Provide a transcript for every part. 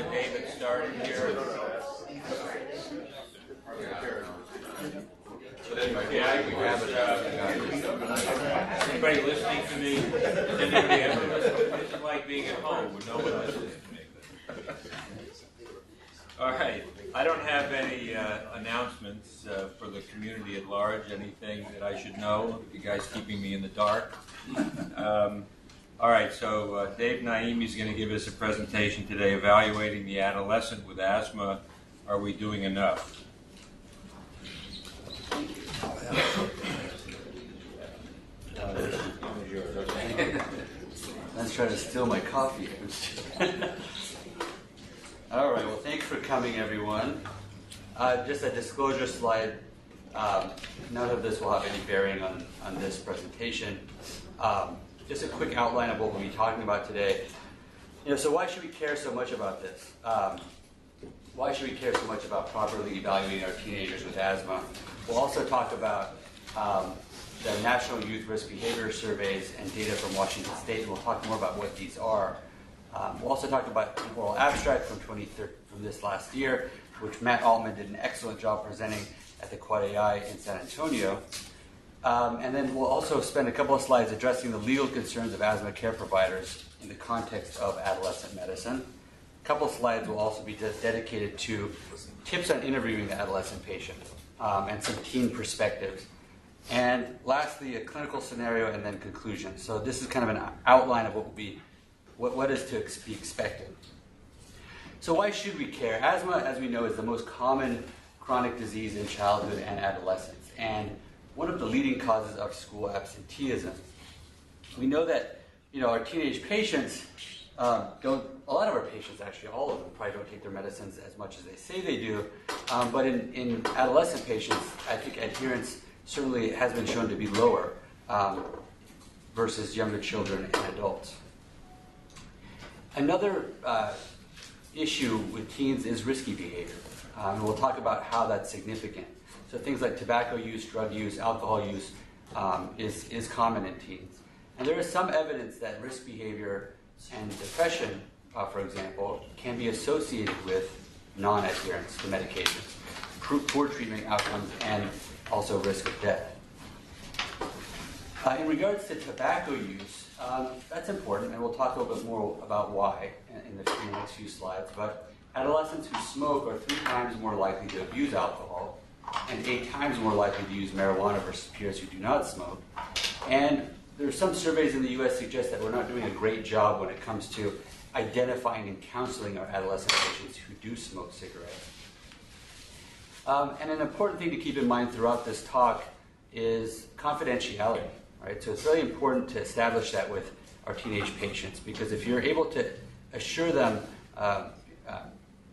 David started here. Anybody listening to me? Does anybody ever listen? This is like being at home when no one listens to me. All right. I don't have any announcements for the community at large. Anything that I should know? You guys keeping me in the dark? All right. So Dave Naimi is going to give us a presentation today evaluating the adolescent with asthma. Are we doing enough? Let's try to steal my coffee. All right, well, thanks for coming, everyone. Just a disclosure slide. None of this will have any bearing on this presentation. Just a quick outline of what we'll be talking about today. So why should we care so much about this? Why should we care so much about properly evaluating our teenagers with asthma? We'll also talk about the National Youth Risk Behavior Surveys and data from Washington State, and we'll talk more about what these are. We'll also talk about an oral abstract from this last year, which Matt Altman did an excellent job presenting at the Quad AI in San Antonio. And then we'll also spend a couple of slides addressing the legal concerns of asthma care providers in the context of adolescent medicine. A couple of slides will also be dedicated to tips on interviewing the adolescent patient and some teen perspectives. And lastly, a clinical scenario and then conclusion. So this is kind of an outline of what is to be expected. So why should we care? Asthma, as we know, is the most common chronic disease in childhood and adolescence, and one of the leading causes of school absenteeism. We know that our teenage patients don't. A lot of our patients, actually, all of them, probably don't take their medicines as much as they say they do. But in adolescent patients, I think adherence certainly has been shown to be lower versus younger children and adults. Another issue with teens is risky behavior. And we'll talk about how that's significant. So things like tobacco use, drug use, alcohol use is common in teens. And there is some evidence that risk behavior and depression, for example, can be associated with non-adherence to medications, poor treatment outcomes, and also risk of death. In regards to tobacco use, that's important, and we'll talk a little bit more about why in the next few slides. But adolescents who smoke are 3 times more likely to abuse alcohol and 8 times more likely to use marijuana versus peers who do not smoke. And there are some surveys in the U.S. suggest that we're not doing a great job when it comes to identifying and counseling our adolescent patients who do smoke cigarettes. And an important thing to keep in mind throughout this talk is confidentiality, right? So it's really important to establish that with our teenage patients, because if you're able to assure them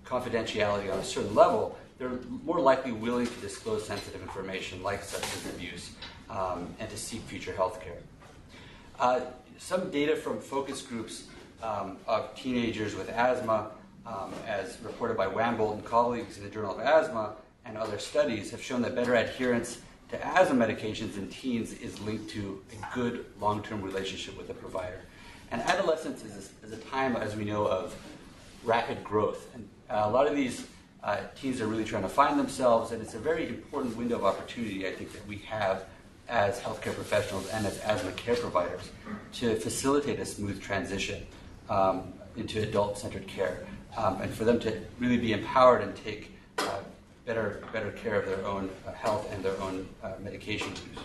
confidentiality on a certain level, they're more likely willing to disclose sensitive information like substance abuse and to seek future health care. Some data from focus groups of teenagers with asthma, as reported by Wambold and colleagues in the Journal of Asthma, and other studies have shown that better adherence to asthma medications in teens is linked to a good long-term relationship with the provider. And adolescence is a time, as we know, of rapid growth. And a lot of these teens are really trying to find themselves, and it's a very important window of opportunity, I think, that we have as healthcare professionals and as asthma care providers to facilitate a smooth transition into adult-centered care, and for them to really be empowered and take better care of their own health and their own medication use.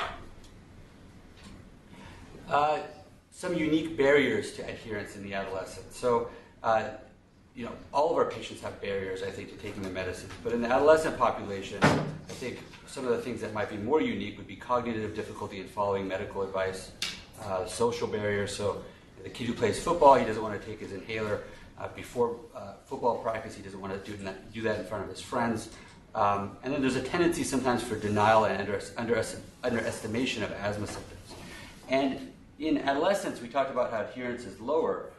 Some unique barriers to adherence in the adolescent. So, all of our patients have barriers, I think, to taking their medicines. But in the adolescent population, I think some of the things that might be more unique would be cognitive difficulty in following medical advice, social barriers. So the kid who plays football, he doesn't want to take his inhaler before football practice. He doesn't want to do that in front of his friends. And then there's a tendency sometimes for denial and underestimation of asthma symptoms. And in adolescents, we talked about how adherence is lower,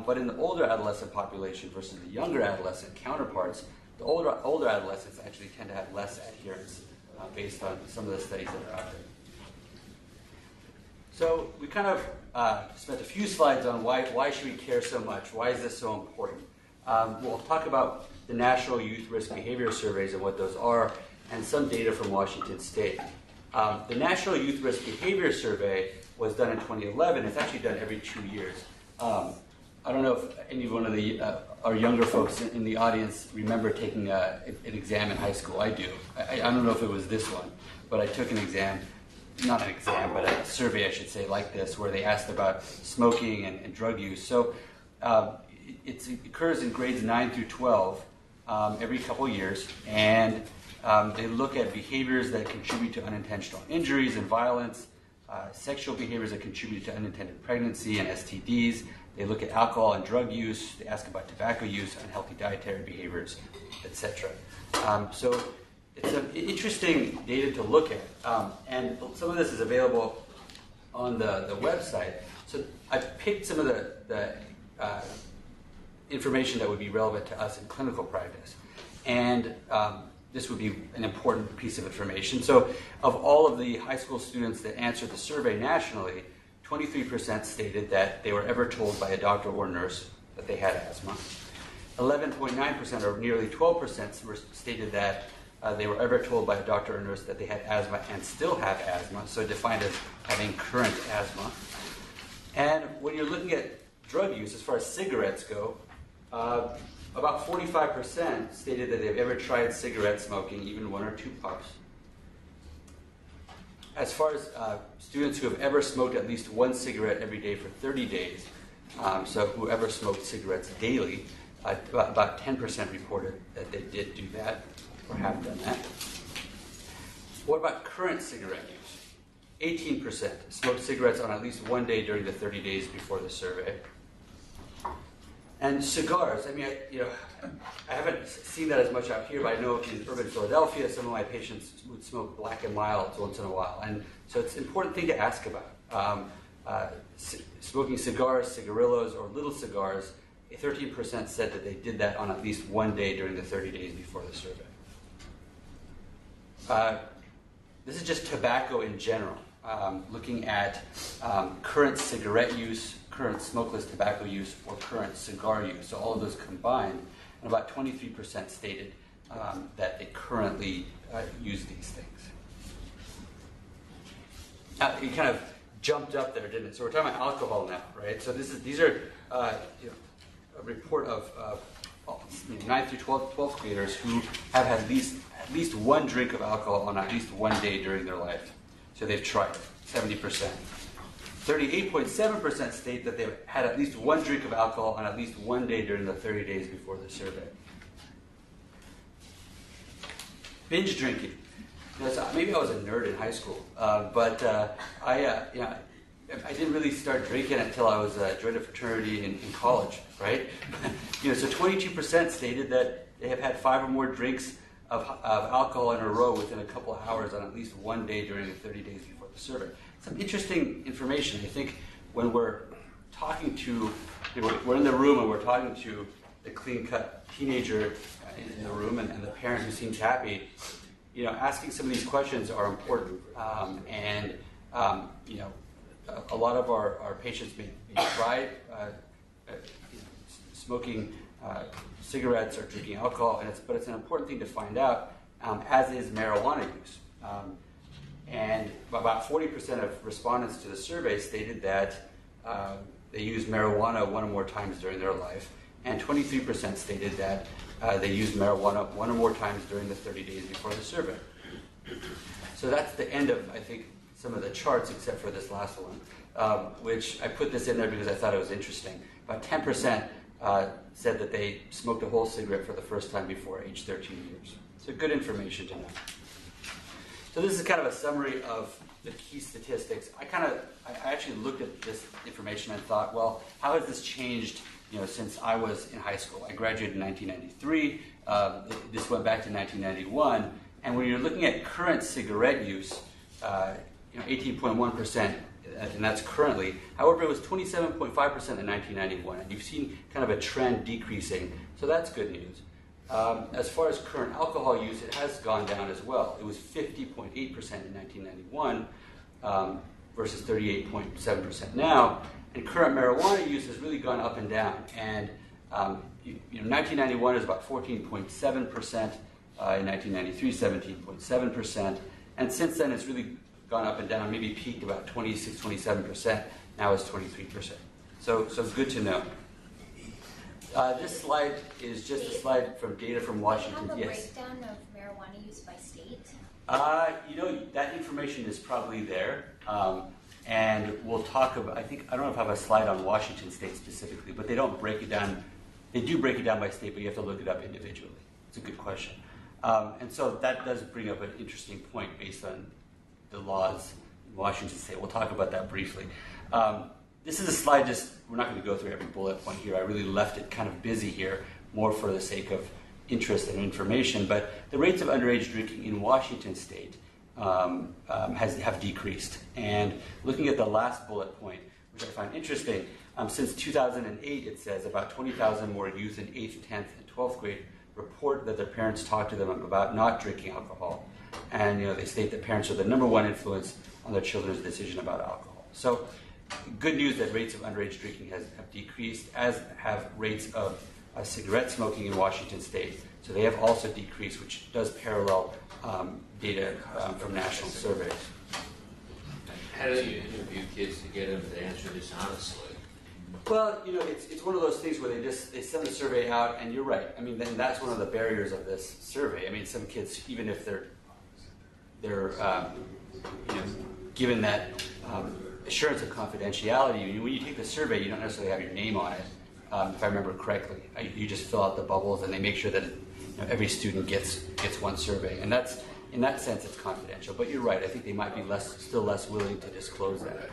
but in the older adolescent population versus the younger adolescent counterparts, the older adolescents actually tend to have less adherence based on some of the studies that are out there. So we kind of spent a few slides on why should we care so much? Why is this so important? We'll talk about the National Youth Risk Behavior Surveys and what those are, and some data from Washington State. The National Youth Risk Behavior Survey was done in 2011. It's actually done every 2 years. I don't know if any one of our younger folks in the audience remember taking an exam in high school. I do. I don't know if it was this one, but I took an exam, not an exam, but a survey, I should say, like this, where they asked about smoking and drug use. So it occurs in grades 9 through 12 every couple years, and they look at behaviors that contribute to unintentional injuries and violence, sexual behaviors that contribute to unintended pregnancy and STDs. They look at alcohol and drug use. They ask about tobacco use, unhealthy dietary behaviors, etc. So it's an interesting data to look at, and some of this is available on the website. So I picked some of the information that would be relevant to us in clinical practice, and this would be an important piece of information. So of all of the high school students that answered the survey nationally, 23% stated that they were ever told by a doctor or nurse that they had asthma. 11.9%, or nearly 12%, stated that they were ever told by a doctor or nurse that they had asthma and still have asthma, so defined as having current asthma. And when you're looking at drug use, as far as cigarettes go, about 45% stated that they've ever tried cigarette smoking, even 1 or 2 puffs. As far as students who have ever smoked at least 1 cigarette every day for 30 days, so whoever smoked cigarettes daily, about 10% reported that they did do that or have done that. What about current cigarette use? 18% smoked cigarettes on at least 1 day during the 30 days before the survey. And cigars, I mean, I haven't seen that as much out here, but I know in urban Philadelphia, some of my patients would smoke Black and Milds once in a while. And so it's an important thing to ask about. Smoking cigars, cigarillos, or little cigars, 13% said that they did that on at least 1 day during the 30 days before the survey. This is just tobacco in general, looking at current cigarette use, current smokeless tobacco use, or current cigar use. So all of those combined, and about 23% stated that they currently use these things. Now, it kind of jumped up there, didn't it? So we're talking about alcohol now, right? So these are a report of 9 through 12th graders who have had at least 1 drink of alcohol on at least 1 day during their life. So they've tried it, 70%. 38.7% state that they've had at least 1 drink of alcohol on at least 1 day during the 30 days before the survey. Binge drinking. Maybe I was a nerd in high school, but I didn't really start drinking until I was joined a fraternity in college, right? So 22% stated that they have had 5 or more drinks of alcohol in a row within a couple of hours on at least 1 day during the 30 days before the survey. Some interesting information. I think when we're talking to, we're in the room and we're talking to the clean-cut teenager in the room and the parent who seems happy, asking some of these questions are important. A lot of our patients may try smoking cigarettes or drinking alcohol, but it's an important thing to find out, as is marijuana use. And about 40% of respondents to the survey stated that they used marijuana 1 or more times during their life, and 23% stated that they used marijuana 1 or more times during the 30 days before the survey. So that's the end of, I think, some of the charts, except for this last one, which I put this in there because I thought it was interesting. About 10% said that they smoked a whole cigarette for the first time before age 13 years. So good information to know. So this is kind of a summary of the key statistics. I actually looked at this information and thought, well, how has this changed, since I was in high school? I graduated in 1993. This went back to 1991. And when you're looking at current cigarette use, 18.1%, and that's currently. However, it was 27.5% in 1991, and you've seen kind of a trend decreasing. So that's good news. As far as current alcohol use, it has gone down as well. It was 50.8% in 1991 versus 38.7% now. And current marijuana use has really gone up and down. And 1991 is about 14.7%. In 1993, 17.7%. And since then, it's really gone up and down, maybe peaked about 26, 27%. Now it's 23%. So good to know. This slide is just a slide from data from Washington. Do you have a Yes. breakdown of marijuana use by state? That information is probably there. And we'll talk about, I don't know if I have a slide on Washington State specifically, but they don't break it down. They do break it down by state, but you have to look it up individually. It's a good question. And so that does bring up an interesting point based on the laws in Washington State. We'll talk about that briefly. This is a slide we're not going to go through every bullet point here. I really left it kind of busy here, more for the sake of interest and information. But the rates of underage drinking in Washington State have decreased. And looking at the last bullet point, which I find interesting, since 2008, it says about 20,000 more youth in 8th, 10th, and 12th grade report that their parents talk to them about not drinking alcohol. And they state that parents are the number one influence on their children's decision about alcohol. So good news that rates of underage drinking have decreased, as have rates of cigarette smoking in Washington State. So they have also decreased, which does parallel data from national surveys. How do you interview kids to get them to answer this honestly? Well, it's one of those things where they send the survey out, and you're right. I mean, then that's one of the barriers of this survey. I mean, some kids, even if they're given that assurance of confidentiality, when you take the survey, you don't necessarily have your name on it. If I remember correctly, you just fill out the bubbles, and they make sure that every student gets one survey, and that's in that sense it's confidential. But you're right. I think they might be still less willing to disclose that.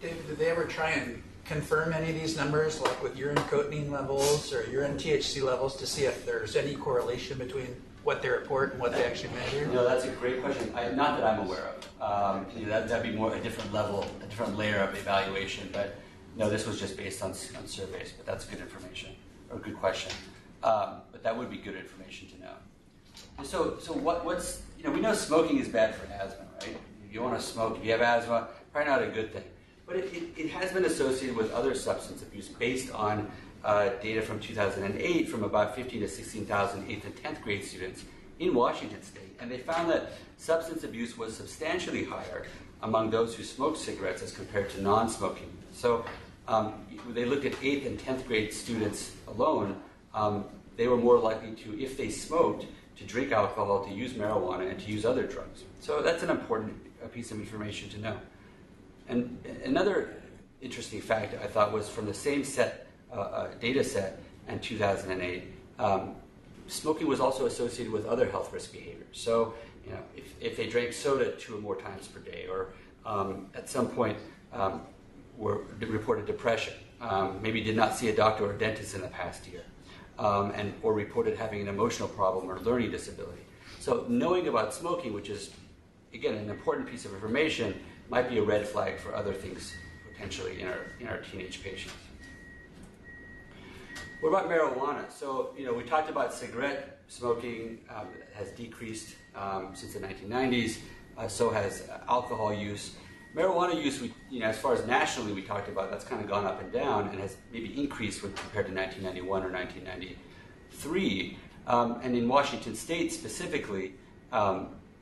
David, did they ever try and confirm any of these numbers, like with urine cotinine levels or urine THC levels, to see if there's any correlation between what they report and what they actually measure? That's a great question. Not that I'm aware of. That'd be more a different level, a different layer of evaluation. But no, this was just based on surveys. But that's good information, or a good question. But that would be good information to know. So what's we know smoking is bad for asthma, right? If you want to smoke, if you have asthma, probably not a good thing. But it has been associated with other substance abuse based on data from 2008 from about 15 to 16,000 8th and 10th grade students in Washington State. And they found that substance abuse was substantially higher among those who smoked cigarettes as compared to non-smoking. So they looked at 8th and 10th grade students alone. They were more likely to, if they smoked, to drink alcohol, to use marijuana, and to use other drugs. So that's an important piece of information to know. And another interesting fact I thought was from the same data set in 2008, smoking was also associated with other health risk behaviors. So, if they drank soda 2 or more times per day, or at some point reported depression, maybe did not see a doctor or dentist in the past year, or reported having an emotional problem or learning disability. So knowing about smoking, which is, again, an important piece of information, might be a red flag for other things potentially in our teenage patients. What about marijuana? So, we talked about cigarette smoking has decreased since the 1990s. So has alcohol use. Marijuana use, as far as nationally we talked about, that's kind of gone up and down and has maybe increased when compared to 1991 or 1993. And in Washington State specifically,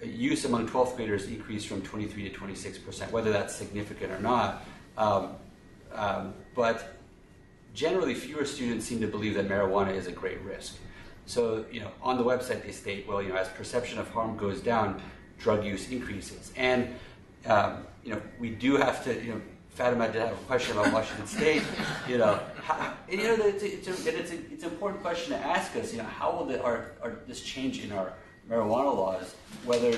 use among 12th graders increased from 23 to 26%, whether that's significant or not. But generally, fewer students seem to believe that marijuana is a great risk. So, on the website they state, well, as perception of harm goes down, drug use increases. And, we do have to, Fatima did have a question about Washington State, it's an important question to ask us, how will this change in our marijuana laws, whether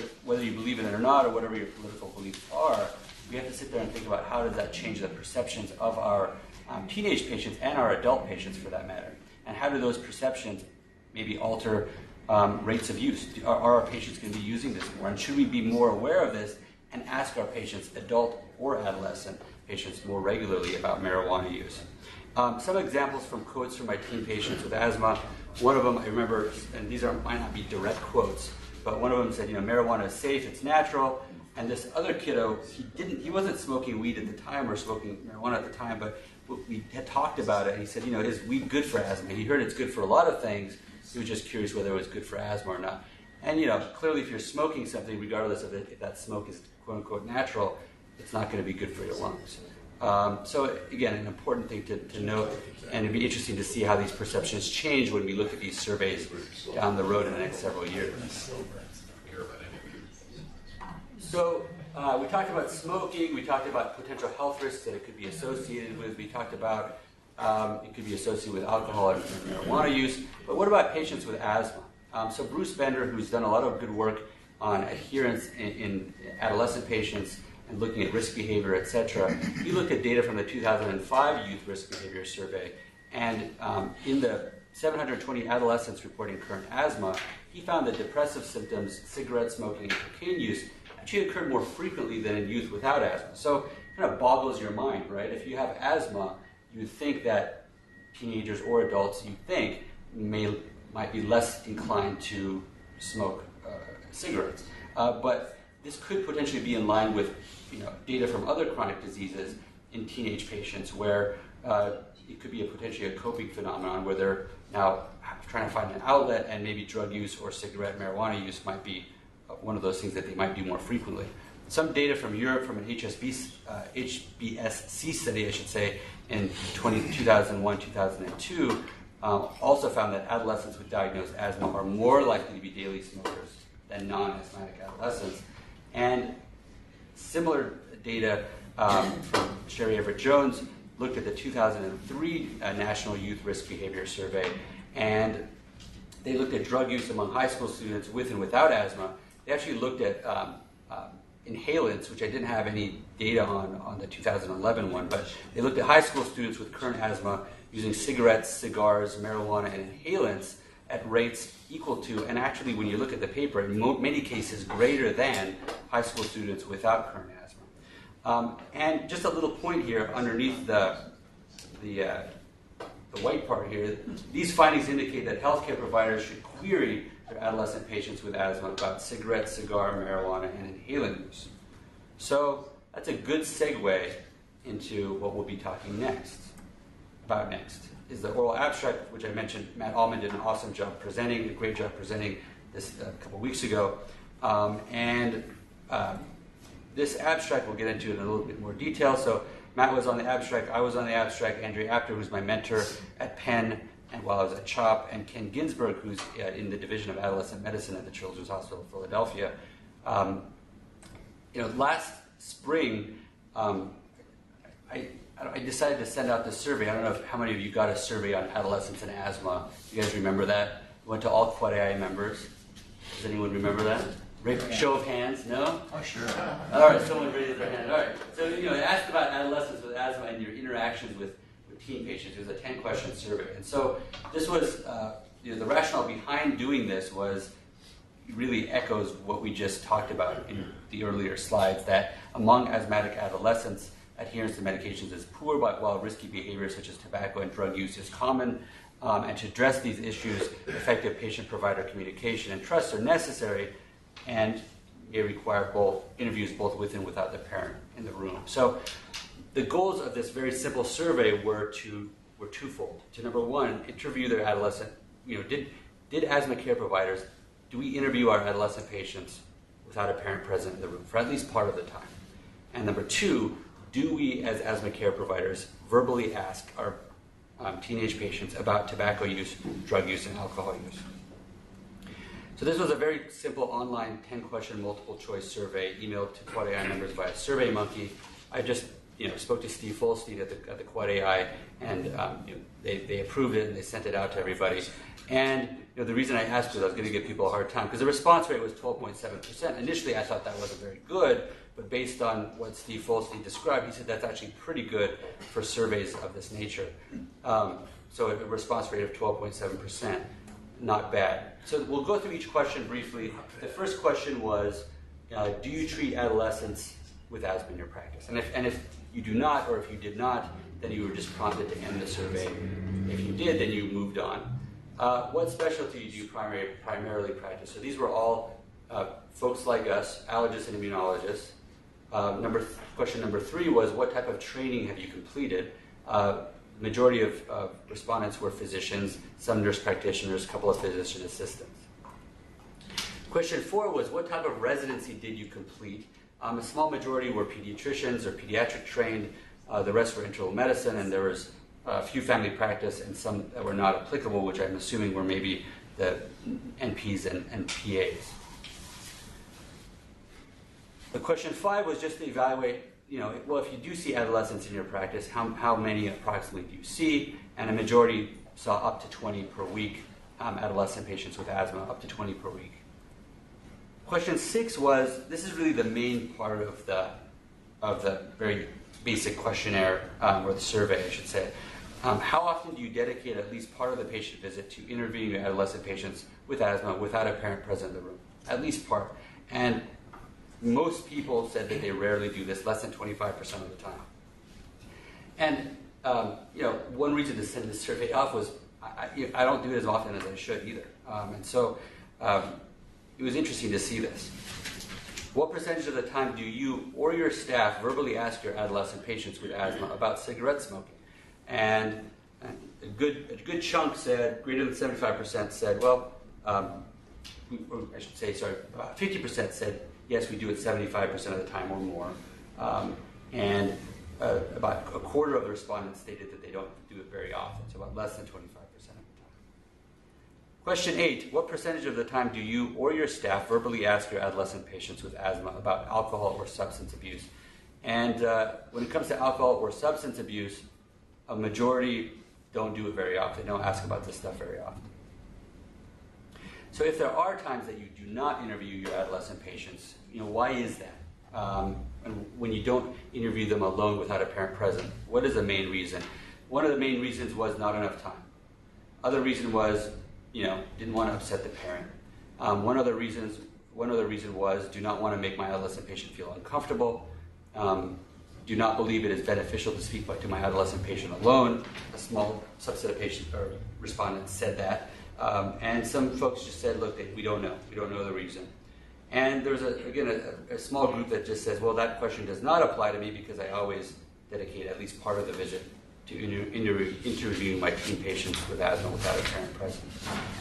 you believe in it or not, or whatever your political beliefs are. We have to sit there and think about how does that change the perceptions of our teenage patients and our adult patients, for that matter, and how do those perceptions maybe alter rates of use? Are our patients going to be using this more, and should we be more aware of this and ask our patients, adult or adolescent patients, more regularly about marijuana use? Some examples from quotes from my teen patients with asthma. One of them I remember, and these might not be direct quotes, but one of them said, marijuana is safe, it's natural. And this other kiddo, he wasn't smoking weed at the time or smoking marijuana at the time, but we had talked about it, and he said, is weed good for asthma? He heard it's good for a lot of things. He was just curious whether it was good for asthma or not. And clearly, if you're smoking something, regardless of if that smoke is quote unquote natural, it's not going to be good for your lungs. So again, an important thing to note, and it'd be interesting to see how these perceptions change when we look at these surveys down the road in the next several years. So we talked about smoking, we talked about potential health risks that it could be associated with, we talked about it could be associated with alcohol and marijuana use, but what about patients with asthma? So Bruce Bender, who's done a lot of good work on adherence in adolescent patients and looking at risk behavior, etc., he looked at data from the 2005 Youth Risk Behavior Survey, and in the 720 adolescents reporting current asthma, he found that depressive symptoms, cigarette smoking, and cocaine use actually occurred more frequently than in youth without asthma. So it kind of boggles your mind, right? If you have asthma, you think that teenagers or adults, might be less inclined to smoke cigarettes. But this could potentially be in line with data from other chronic diseases in teenage patients where it could be potentially a coping phenomenon where they're now trying to find an outlet, and maybe drug use or cigarette marijuana use might be one of those things that they might do more frequently. Some data from Europe from an HBSC study, I should say, in 2001-2002 also found that adolescents with diagnosed asthma are more likely to be daily smokers than non-asthmatic adolescents. And similar data from Sherry Everett-Jones looked at the 2003 National Youth Risk Behavior Survey, and they looked at drug use among high school students with and without asthma. They actually looked at inhalants, which I didn't have any data on the 2011 one, but they looked at high school students with current asthma using cigarettes, cigars, marijuana, and inhalants at rates equal to, and actually when you look at the paper, in many cases greater than high school students without current asthma. And just a little point here underneath the white part here, these findings indicate that healthcare providers should query their adolescent patients with asthma about cigarettes, cigar, marijuana, and inhalant use. So that's a good segue into what we'll be talking next. Is the oral abstract, which I mentioned. Matt Allman did an awesome job presenting, a great job presenting this a couple weeks ago. This abstract we'll get into in a little bit more detail. So Matt was on the abstract, I was on the abstract, Andrea Apter, who's my mentor at Penn, and while I was at CHOP, and Ken Ginsberg, who's in the Division of Adolescent Medicine at the Children's Hospital of Philadelphia. Last spring, I decided to send out this survey. I don't know how many of you got a survey on adolescents and asthma. You guys remember that? It went to all Quad AI members. Does anyone remember that? Show of hands? No? Oh, sure. All right, someone raised their hand. All right. So, it asked about adolescents with asthma and your interactions with teen patients. It was a 10-question survey. And so this was, the rationale behind doing this was really echoes what we just talked about in the earlier slides, that among asthmatic adolescents, adherence to medications is poor, but while risky behaviors such as tobacco and drug use is common, and to address these issues, effective patient-provider communication and trust are necessary, and may require interviews both with and without the parent in the room. So the goals of this very simple survey were twofold. To number one, interview their adolescent. Did asthma care providers, do we interview our adolescent patients without a parent present in the room for at least part of the time? And number two, do we as asthma care providers verbally ask our teenage patients about tobacco use, drug use, and alcohol use? So this was a very simple online 10-question multiple choice survey emailed to Quad AI members via SurveyMonkey. I just spoke to Steve Folstein at the Quad AI, and they approved it and they sent it out to everybody. And the reason I asked was I was going to give people a hard time because the response rate was 12.7%. Initially, I thought that wasn't very good, but based on what Steve Folstein described, he said that's actually pretty good for surveys of this nature. So a response rate of 12.7%, not bad. So we'll go through each question briefly. The first question was, do you treat adolescents with asthma in your practice? And if you do not, or if you did not, then you were just prompted to end the survey. If you did, then you moved on. What specialty do you primarily practice? So these were all folks like us, allergists and immunologists. Question number 3 was, what type of training have you completed? Majority of respondents were physicians, some nurse practitioners, a couple of physician assistants. Question 4 was, what type of residency did you complete? A small majority were pediatricians or pediatric trained. The rest were internal medicine, and there was a few family practice and some that were not applicable, which I'm assuming were maybe the NPs and PAs. The question 5 was just to evaluate, well, if you do see adolescents in your practice, how many approximately do you see? And a majority saw up to 20 per week, adolescent patients with asthma, up to 20 per week. Question 6 was, this is really the main part of the very basic questionnaire, or the survey, I should say. How often do you dedicate at least part of the patient visit to interviewing your adolescent patients with asthma without a parent present in the room? At least part. And most people said that they rarely do this, less than 25% of the time. And one reason to send this survey off was I don't do it as often as I should either. And so it was interesting to see this. What percentage of the time do you or your staff verbally ask your adolescent patients with asthma about cigarette smoking? And a good chunk said, greater than 75% said, well, or I should say, sorry, 50% said, yes, we do it 75% of the time or more. And about a quarter of the respondents stated that they don't do it very often, so about less than 25% of the time. Question 8, what percentage of the time do you or your staff verbally ask your adolescent patients with asthma about alcohol or substance abuse? And when it comes to alcohol or substance abuse, a majority don't do it very often, don't ask about this stuff very often. So if there are times that you do not interview your adolescent patients, why is that? And when you don't interview them alone without a parent present, what is the main reason? One of the main reasons was not enough time. Other reason was, didn't want to upset the parent. One other reason was, do not want to make my adolescent patient feel uncomfortable. Do not believe it is beneficial to speak to my adolescent patient alone. A small subset of patients or respondents said that. And some folks just said, look, we don't know. We don't know the reason. And there's, a small group that just says, well, that question does not apply to me because I always dedicate at least part of the visit to interviewing my teen patients with asthma without a parent present.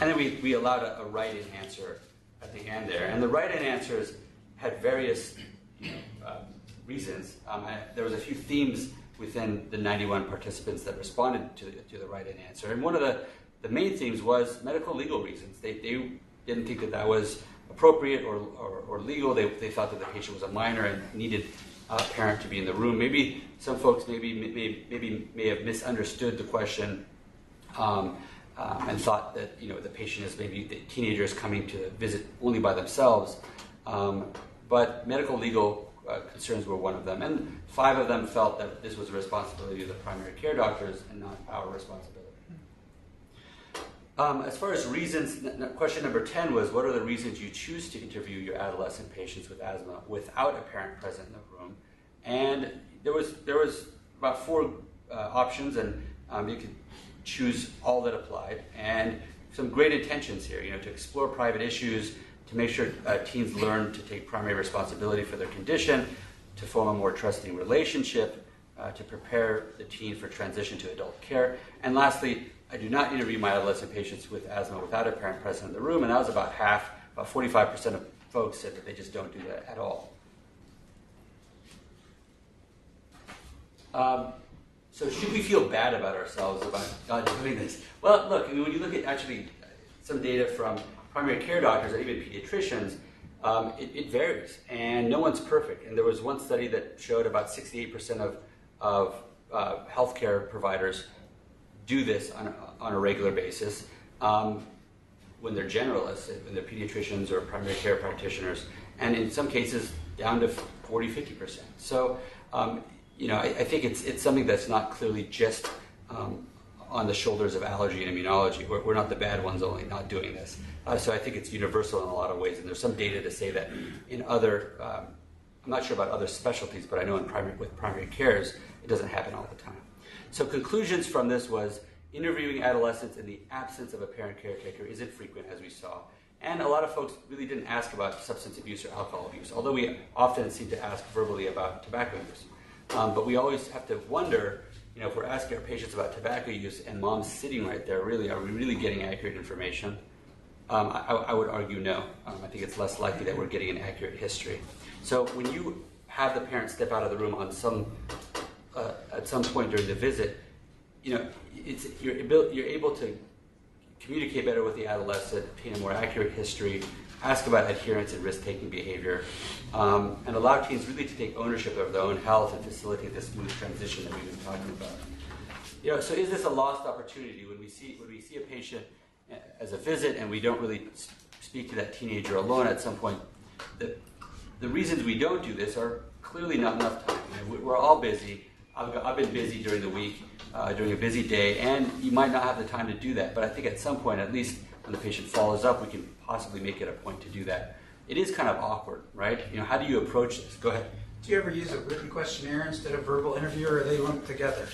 And then we allowed a write-in answer at the end there. And the write-in answers had various reasons. There was a few themes within the 91 participants that responded to the write-in answer. And one of the main themes was medical legal reasons. They didn't think that was appropriate or legal. They thought that the patient was a minor and needed a parent to be in the room. Maybe some folks may have misunderstood the question and thought that the patient is maybe the teenagers coming to visit only by themselves. But medical legal concerns were one of them, and 5 of them felt that this was the responsibility of the primary care doctors and not our responsibility. As far as reasons, question number 10 was, what are the reasons you choose to interview your adolescent patients with asthma without a parent present in the room? And there was about 4 options, and you could choose all that applied. And some great intentions here, to explore private issues, to make sure teens learn to take primary responsibility for their condition, to form a more trusting relationship, to prepare the teen for transition to adult care. And lastly, I do not interview my adolescent patients with asthma without a parent present in the room, and that was about half, about 45% of folks said that they just don't do that at all. So should we feel bad about ourselves about not doing this? Well, look, when you look at actually some data from primary care doctors and even pediatricians, it varies, and no one's perfect. And there was one study that showed about 68% of healthcare providers do this on a regular basis when they're generalists, when they're pediatricians or primary care practitioners, and in some cases down to 40-50%. So, I think it's something that's not clearly just on the shoulders of allergy and immunology. We're not the bad ones only not doing this. So I think it's universal in a lot of ways, and there's some data to say that in other, I'm not sure about other specialties, but I know with primary cares, it doesn't happen all the time. So conclusions from this was, interviewing adolescents in the absence of a parent caretaker isn't frequent, as we saw. And a lot of folks really didn't ask about substance abuse or alcohol abuse, although we often seem to ask verbally about tobacco use. But we always have to wonder, if we're asking our patients about tobacco use and mom's sitting right there, are we really getting accurate information? I would argue no. I think it's less likely that we're getting an accurate history. So when you have the parent step out of the room on at some point during the visit, you're able to communicate better with the adolescent, obtain a more accurate history, ask about adherence and risk-taking behavior, and allow teens really to take ownership of their own health and facilitate the smooth transition that we've been talking about. So is this a lost opportunity when we see a patient as a visit and we don't really speak to that teenager alone at some point? The reasons we don't do this are clearly not enough time. We're all busy. I've been busy during the week, during a busy day, and you might not have the time to do that. But I think at some point, at least when the patient follows up, we can possibly make it a point to do that. It is kind of awkward, right? How do you approach this? Go ahead. Do you ever use a written questionnaire instead of verbal interview, or are they lumped together?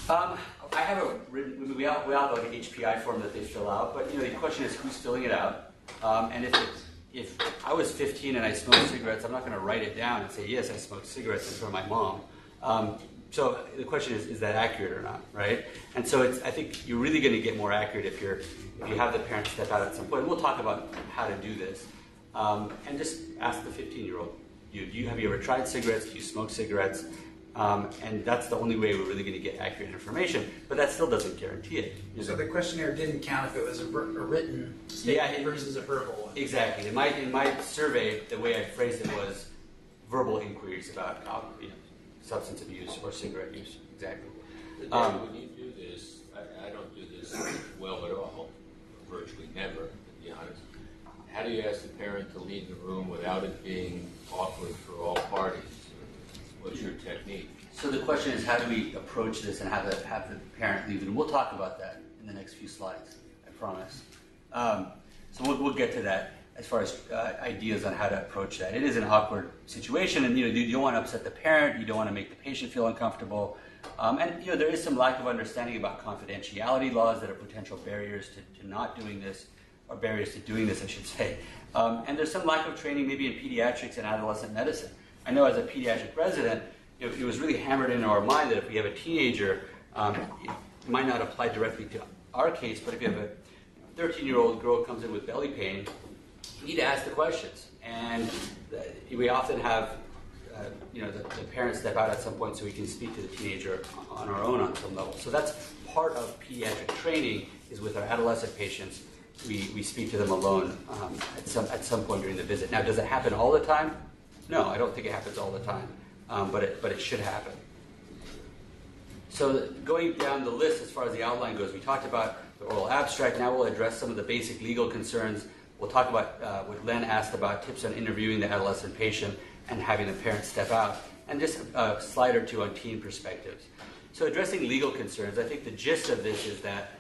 I have a written. We have like an HPI form that they fill out, but the question is who's filling it out. And if I was 15 and I smoked cigarettes, I'm not going to write it down and say yes, I smoked cigarettes in front of my mom. So the question is that accurate or not, right? And so I think you're really going to get more accurate if you have the parent step out at some point. And we'll talk about how to do this. And just ask the 15-year-old, have you ever tried cigarettes? Do you smoke cigarettes? And that's the only way we're really going to get accurate information. But that still doesn't guarantee it. So the questionnaire didn't count if it was a written statement versus a verbal one. Exactly. In my survey, the way I phrased it was verbal inquiries about substance abuse or cigarette use. Exactly. When you do this, I don't do this well at all, virtually never, to be honest. How do you ask the parent to leave the room without it being awkward for all parties? What's your technique? So the question is, how do we approach this and have the parent leave? And we'll talk about that in the next few slides, I promise. So we'll get to that as far as ideas on how to approach that. It is an awkward situation, and you don't want to upset the parent, you don't want to make the patient feel uncomfortable, and there is some lack of understanding about confidentiality laws that are potential barriers to not doing this, or barriers to doing this, I should say. And there's some lack of training maybe in pediatrics and adolescent medicine. I know as a pediatric resident, it was really hammered into our mind that if we have a teenager, it might not apply directly to our case, but if you have a 13-year-old girl who comes in with belly pain, you need to ask the questions. And we often have the parents step out at some point so we can speak to the teenager on our own on some level. So that's part of pediatric training, is with our adolescent patients, we speak to them alone at some point during the visit. Now, does it happen all the time? No, I don't think it happens all the time, but it should happen. So going down the list as far as the outline goes, we talked about the oral abstract. Now we'll address some of the basic legal concerns. We'll talk about what Len asked about, tips on interviewing the adolescent patient and having the parent step out, and just a slide or two on teen perspectives. So addressing legal concerns, I think the gist of this is that,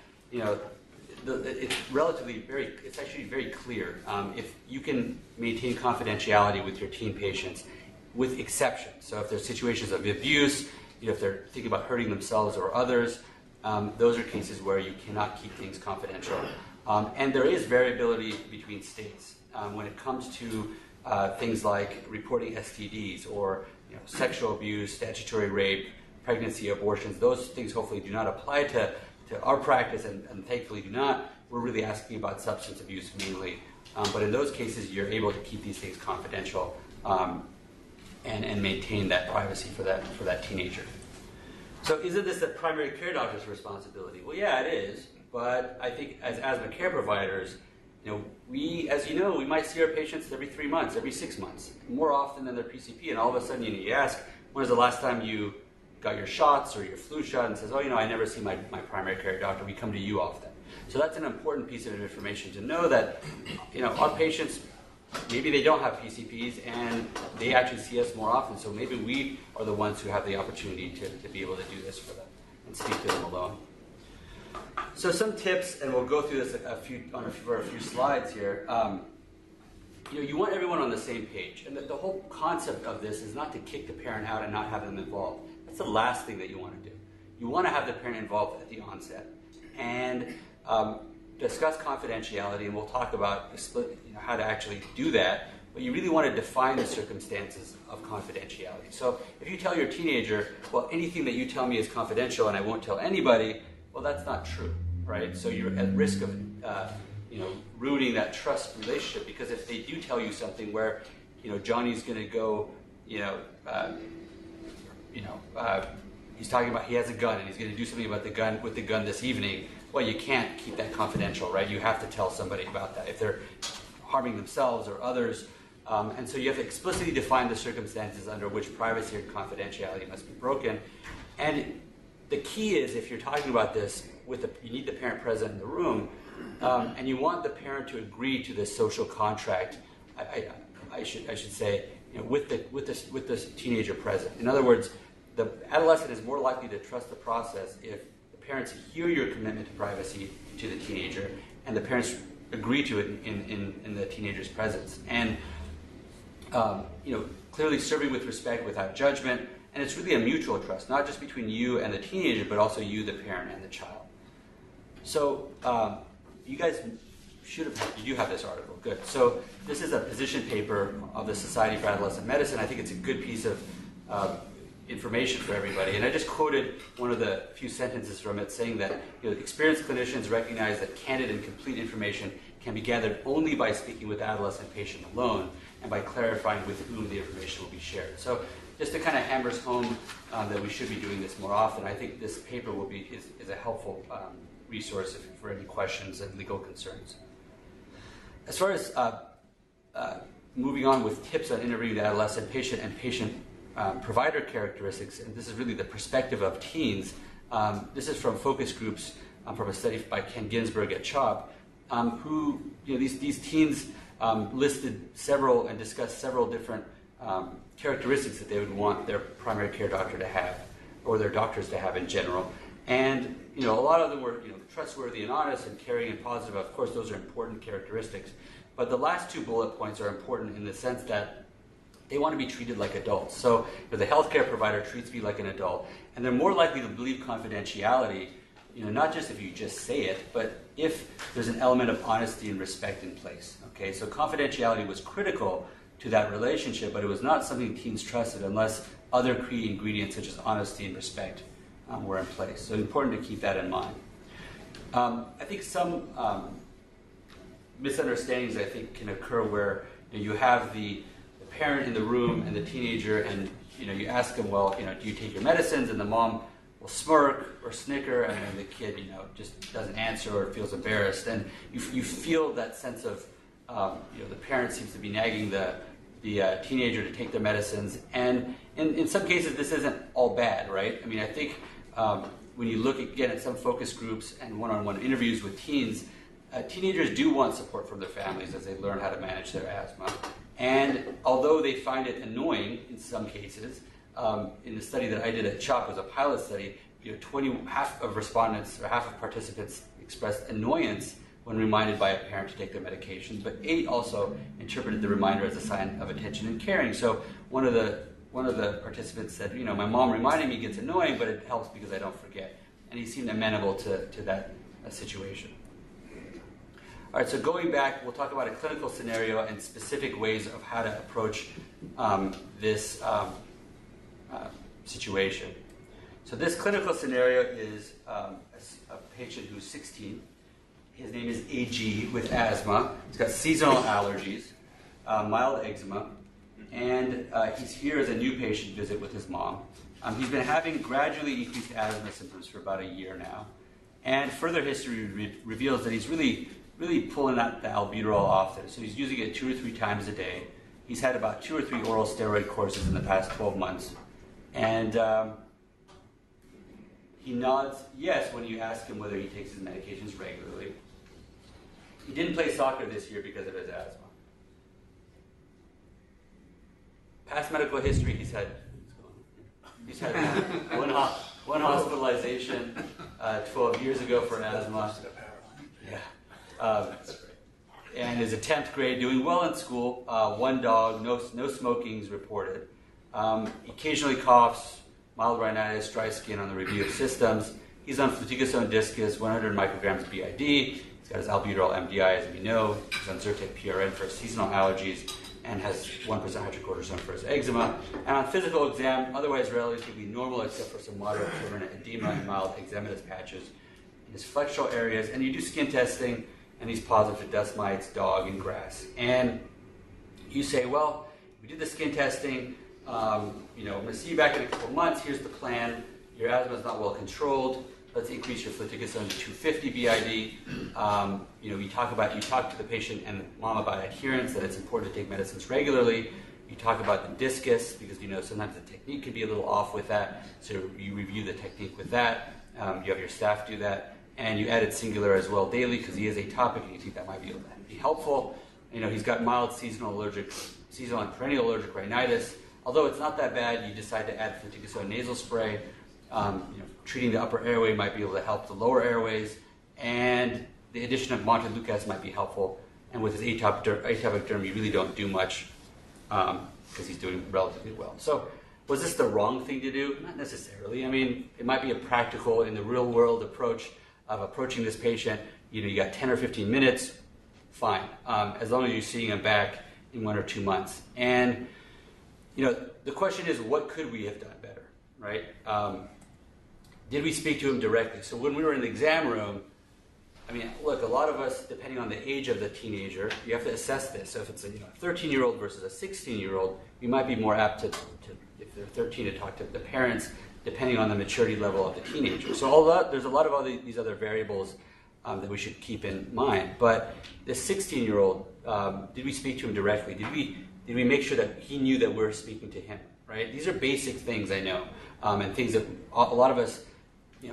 it's actually very clear. If you can maintain confidentiality with your teen patients, with exceptions. So if there's situations of abuse, if they're thinking about hurting themselves or others, those are cases where you cannot keep things confidential. And there is variability between states when it comes to things like reporting STDs or sexual abuse, statutory rape, pregnancy, abortions. Those things hopefully do not apply to our practice, and thankfully do not. We're really asking about substance abuse mainly. But in those cases, you're able to keep these things confidential and maintain that privacy for that teenager. So isn't this the primary care doctor's responsibility? Well, yeah, it is. But I think as asthma care providers, we might see our patients every 3 months, every 6 months, more often than their PCP. And all of a sudden, you ask, when was the last time you got your shots or your flu shot? And says, I never see my primary care doctor. We come to you often. So that's an important piece of information to know that, our patients, maybe they don't have PCPs and they actually see us more often. So maybe we are the ones who have the opportunity to be able to do this for them and speak to them alone. So some tips, and we'll go through this for a few slides here. You want everyone on the same page. And the whole concept of this is not to kick the parent out and not have them involved. That's the last thing that you want to do. You want to have the parent involved at the onset. And discuss confidentiality, and we'll talk about how to actually do that but you really want to define the circumstances of confidentiality. So if you tell your teenager, well, anything that you tell me is confidential and I won't tell anybody, well, that's not true, right? So you're at risk of ruining that trust relationship, because if they do tell you something where, Johnny's going to go, he's talking about he has a gun and he's going to do something about the gun this evening, well, you can't keep that confidential, right? You have to tell somebody about that if they're harming themselves or others. And so you have to explicitly define the circumstances under which privacy or confidentiality must be broken. And the key is, if you're talking about this, you need the parent present in the room, and you want the parent to agree to this social contract. I should say, with the teenager present. In other words, the adolescent is more likely to trust the process if the parents hear your commitment to privacy to the teenager, and the parents agree to it in the teenager's presence. And clearly serving with respect without judgment, and it's really a mutual trust, not just between you and the teenager, but also you, the parent, and the child. So you guys you do have this article, good. So this is a position paper of the Society for Adolescent Medicine. I think it's a good piece of information for everybody. And I just quoted one of the few sentences from it saying that experienced clinicians recognize that candid and complete information can be gathered only by speaking with the adolescent patient alone and by clarifying with whom the information will be shared. So just to kind of hammers home that we should be doing this more often, I think this paper is a helpful resource for any questions and legal concerns. As far as moving on with tips on interviewing the adolescent patient and patient provider characteristics, and this is really the perspective of teens. This is from focus groups from a study by Ken Ginsberg at CHOP, who these teens listed several and discussed several different characteristics that they would want their primary care doctor to have, or their doctors to have in general. And a lot of them were trustworthy and honest and caring and positive. Of course, those are important characteristics. But the last two bullet points are important in the sense that they want to be treated like adults. So if the healthcare provider treats me like an adult, and they're more likely to believe confidentiality, not just if you just say it, but if there's an element of honesty and respect in place. Okay, so confidentiality was critical to that relationship, but it was not something teens trusted unless other key ingredients such as honesty and respect were in place. So it's important to keep that in mind. I think some misunderstandings can occur where you have the parent in the room and the teenager, and you ask them, well, do you take your medicines? And the mom will smirk or snicker, and then the kid just doesn't answer or feels embarrassed, and you feel that sense of the parent seems to be nagging the teenager to take their medicines, and in some cases this isn't all bad, right? I mean, I think when you look again at some focus groups and one-on-one interviews with teens, teenagers do want support from their families as they learn how to manage their asthma. And although they find it annoying in some cases, in the study that I did at CHOP, was a pilot study, half of respondents or half of participants expressed annoyance when reminded by a parent to take their medications, but 8 also interpreted the reminder as a sign of attention and caring. So one of the participants said, my mom reminding me gets annoying, but it helps because I don't forget. And he seemed amenable to that situation. All right, so going back, we'll talk about a clinical scenario and specific ways of how to approach this situation. So this clinical scenario is a patient who's 16. His name is AG with asthma. He's got seasonal allergies, mild eczema, and he's here as a new patient visit with his mom. He's been having gradually increased asthma symptoms for about a year now, and further history reveals that he's really pulling out the albuterol often. So he's using it 2 or 3 times a day. He's had about 2 or 3 oral steroid courses in the past 12 months, and he nods yes when you ask him whether he takes his medications regularly. He didn't play soccer this year because of his asthma. Past medical history, he's had one hospitalization 12 years ago for asthma. Yeah. And his 10th grade, doing well in school. 1 dog, no smoking's reported. He occasionally coughs, mild rhinitis, dry skin on the review of systems. He's on fluticasone discus, 100 micrograms BID. He's got his albuterol MDI, as we know. He's on Zyrtec PRN for seasonal allergies. and has 1% hydrocortisone for his eczema. And on physical exam, otherwise relatively normal except for some moderate permanent edema and mild eczematous patches in his flexural areas. And you do skin testing, and he's positive to dust mites, dog, and grass. And you say, well, we did the skin testing, I'm going to see you back in a couple of months, here's the plan, your asthma is not well controlled, let's increase your fluticasone to 250 BID. You talk to the patient and the mom about adherence, that it's important to take medicines regularly. You talk about the discus, because sometimes the technique can be a little off with that, so you review the technique with that. You have your staff do that, and you added singular as well daily, because he is atopic, and you think that might be helpful. He's got mild seasonal and perennial allergic rhinitis. Although it's not that bad, you decide to add fluticasone nasal spray. Treating the upper airway might be able to help the lower airways, and the addition of montelukast might be helpful. And with his atopic derm, you really don't do much because he's doing relatively well. So was this the wrong thing to do? Not necessarily. I mean, it might be a practical, in the real world approach of approaching this patient. You got 10 or 15 minutes, fine, as long as you're seeing him back in 1 or 2 months. And the question is, what could we have done better, right? Did we speak to him directly? So when we were in the exam room, look, a lot of us, depending on the age of the teenager, you have to assess this. So if it's a 13-year-old versus a 16-year-old, you might be more apt to, if they're 13, to talk to the parents, depending on the maturity level of the teenager. So there's a lot of these other variables that we should keep in mind. But the 16-year-old, did we speak to him directly? Did we make sure that he knew that we're speaking to him, right? These are basic things, I know, and things that a lot of us,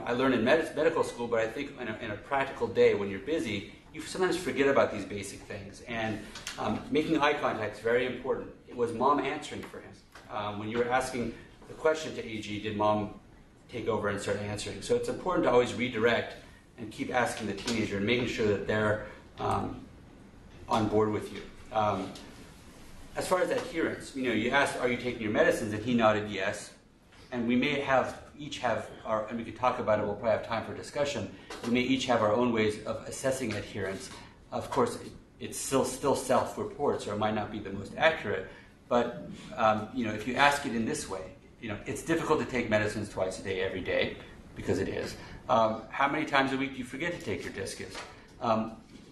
I learned in medical school, but I think in a practical day when you're busy, you sometimes forget about these basic things. And making eye contact is very important. It was mom answering for him. When you were asking the question to AG, did mom take over and start answering? So it's important to always redirect and keep asking the teenager and making sure that they're on board with you. As far as adherence, you asked, are you taking your medicines? And he nodded yes. And we may each have our, and we could talk about it, we'll probably have time for discussion. We may each have our own ways of assessing adherence. Of course, it's still self-reports, or it might not be the most accurate. But, if you ask it in this way, it's difficult to take medicines twice a day, every day, because it is. How many times a week do you forget to take your discus?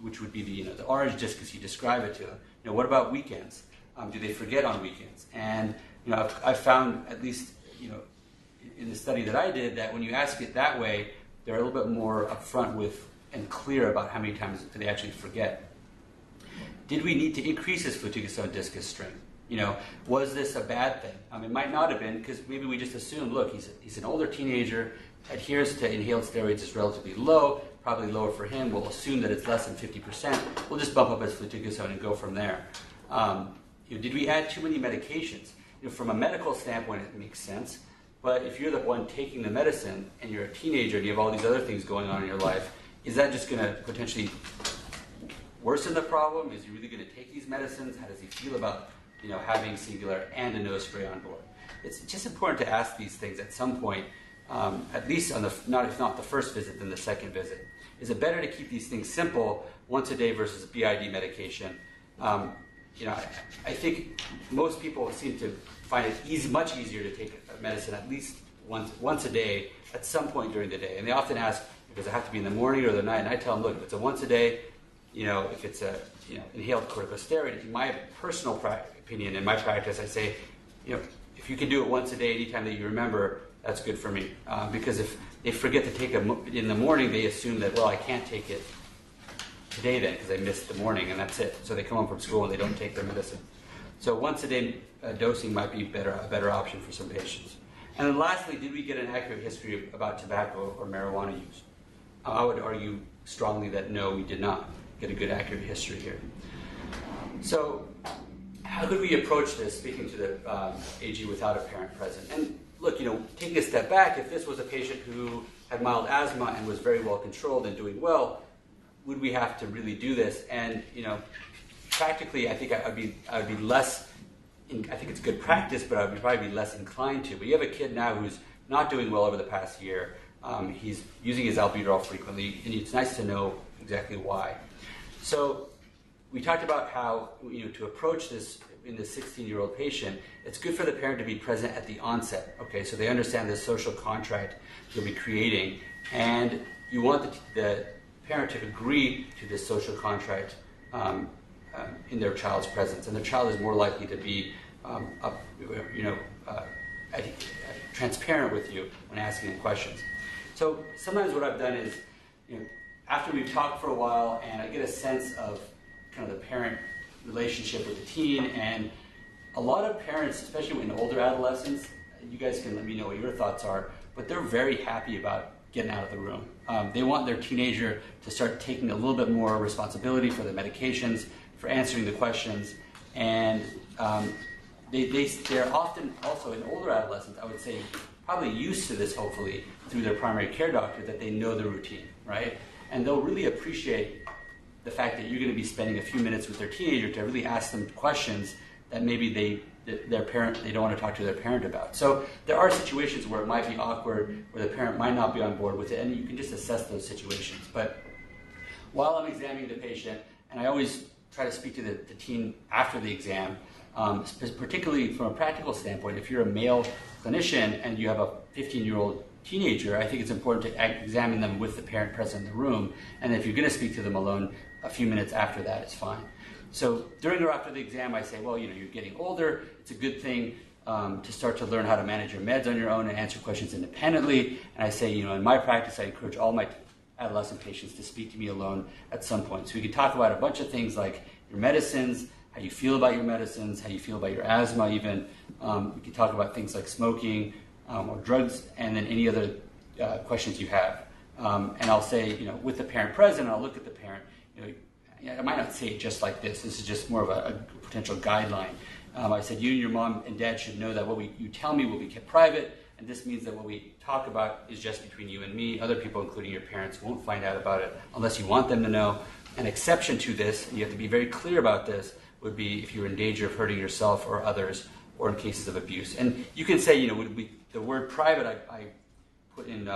Which would be the orange discus you describe it to. What about weekends? Do they forget on weekends? And I've found, at least in the study that I did, that when you ask it that way, they're a little bit more upfront with and clear about how many times do they actually forget. Did we need to increase his fluticasone discus strength? Was this a bad thing? It might not have been, because maybe we just assumed, look, he's an older teenager, adherence to inhaled steroids is relatively low, probably lower for him. We'll assume that it's less than 50%. We'll just bump up his fluticasone and go from there. Did we add too many medications? From a medical standpoint, it makes sense. But if you're the one taking the medicine and you're a teenager and you have all these other things going on in your life, is that just going to potentially worsen the problem? Is he really going to take these medicines? How does he feel about having singular and a nose spray on board? It's just important to ask these things at some point, at least on if not the first visit, then the second visit. Is it better to keep these things simple, once a day versus BID medication? I think most people seem to find it much easier to take medicine at least once a day at some point during the day. And they often ask, does it have to be in the morning or the night? And I tell them, look, if it's a once a day, if it's a inhaled corticosteroid, in my personal opinion, in my practice, I say, if you can do it once a day, anytime that you remember, that's good for me. Because if they forget to take it in the morning, they assume that, well, I can't take it today then because I missed the morning and that's it. So they come home from school and they don't take their medicine. So once a day dosing might be a better option for some patients. And then lastly, did we get an accurate history about tobacco or marijuana use? I would argue strongly that no, we did not get a good accurate history here. So how could we approach this, speaking to the AG without a parent present? And look, taking a step back, if this was a patient who had mild asthma and was very well controlled and doing well, would we have to really do this? And practically, I think I would be less. I think it's good practice, but I would probably be less inclined to. But you have a kid now who's not doing well over the past year. He's using his albuterol frequently, and it's nice to know exactly why. So we talked about how to approach this in the 16-year-old patient. It's good for the parent to be present at the onset. Okay, so they understand the social contract you'll be creating, and you want the parent to agree to this social contract in their child's presence, and the child is more likely to be transparent with you when asking them questions. So sometimes what I've done is, after we've talked for a while and I get a sense of kind of the parent relationship with the teen, and a lot of parents, especially in older adolescents, you guys can let me know what your thoughts are, but they're very happy about getting out of the room. They want their teenager to start taking a little bit more responsibility for the medications, for answering the questions, and they're often also in older adolescents, I would say, probably used to this, hopefully, through their primary care doctor, that they know the routine, right? And they'll really appreciate the fact that you're going to be spending a few minutes with their teenager to really ask them questions that maybe they don't want to talk to their parent about. So there are situations where it might be awkward, where the parent might not be on board with it, and you can just assess those situations. But while I'm examining the patient, and I always try to speak to the teen after the exam, particularly from a practical standpoint, if you're a male clinician and you have a 15-year-old teenager, I think it's important to examine them with the parent present in the room, and if you're going to speak to them alone, a few minutes after that is fine. So during or after the exam, I say, well, you're getting older. It's a good thing to start to learn how to manage your meds on your own and answer questions independently. And I say, in my practice, I encourage all my adolescent patients to speak to me alone at some point. So we can talk about a bunch of things like your medicines, how you feel about your medicines, how you feel about your asthma even. We can talk about things like smoking or drugs, and then any other questions you have. And I'll say, with the parent present, I'll look at the parent. I might not say it just like this. This is just more of a potential guideline. I said, you and your mom and dad should know that what you tell me will be kept private, and this means that what we talk about is just between you and me. Other people, including your parents, won't find out about it unless you want them to know. An exception to this, and you have to be very clear about this, would be if you're in danger of hurting yourself or others, or in cases of abuse. And you can say, the word private I put in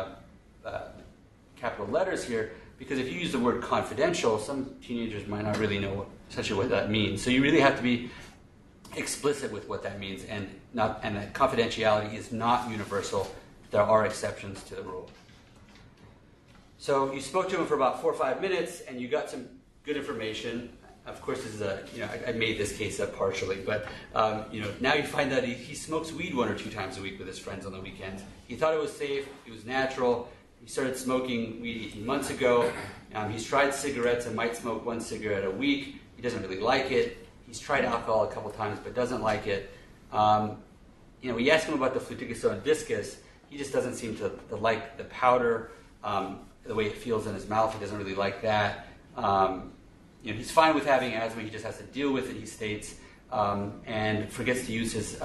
capital letters here, because if you use the word confidential, some teenagers might not really know essentially what that means. So you really have to be explicit with what that means, and that confidentiality is not universal. There are exceptions to the rule. So you spoke to him for about 4 or 5 minutes, and you got some good information. Of course, this is I made this case up partially, but now you find that he smokes weed 1 or 2 times a week with his friends on the weekends. He thought it was safe, it was natural. He started smoking weed 18 months ago. He's tried cigarettes and might smoke 1 cigarette a week. He doesn't really like it. He's tried alcohol a couple times but doesn't like it. We asked him about the fluticasone viscous. He just doesn't seem to like the powder, the way it feels in his mouth. He doesn't really like that. He's fine with having asthma. He just has to deal with it, he states, and forgets to use his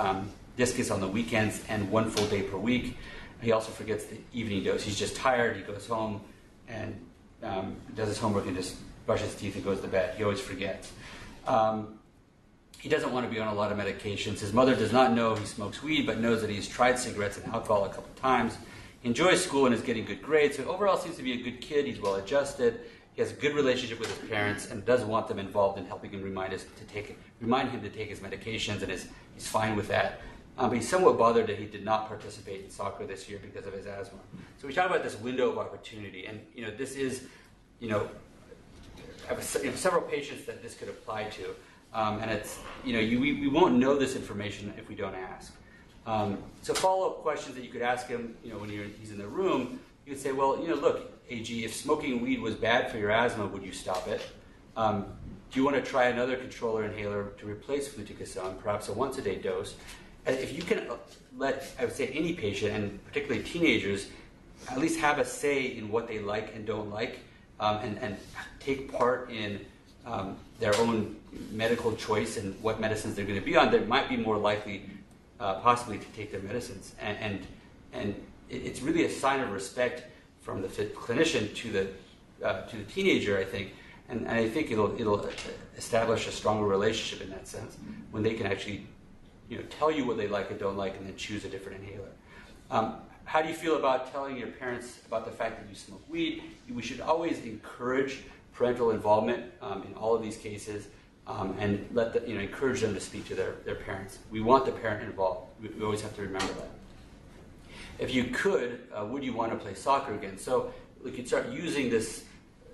discus on the weekends and 1 full day per week. He also forgets the evening dose. He's just tired. He goes home and does his homework and just brushes his teeth and goes to bed. He always forgets. He doesn't want to be on a lot of medications. His mother does not know he smokes weed, but knows that he's tried cigarettes and alcohol a couple times. He enjoys school and is getting good grades. So overall seems to be a good kid. He's well adjusted. He has a good relationship with his parents and does want them involved in helping him remind him to take his medications, and he's fine with that. But he's somewhat bothered that he did not participate in soccer this year because of his asthma. So we talk about this window of opportunity, and this is, I have several patients that this could apply to, and it's, we won't know this information if we don't ask. So follow-up questions that you could ask him, when he's in the room, you could say, well, look, AG, if smoking weed was bad for your asthma, would you stop it? Do you want to try another controller inhaler to replace fluticasone, perhaps a once-a-day dose? If you can let, I would say, any patient, and particularly teenagers, at least have a say in what they like and don't like, and take part in their own medical choice and what medicines they're going to be on, they might be more likely, possibly, to take their medicines. And it's really a sign of respect from the clinician to the teenager, I think, and I think it'll establish a stronger relationship in that sense when they can actually tell you what they like and don't like, and then choose a different inhaler. How do you feel about telling your parents about the fact that you smoke weed? We should always encourage parental involvement in all of these cases, and encourage them to speak to their parents. We want the parent involved. We always have to remember that. If you could, would you want to play soccer again? So we could start using this,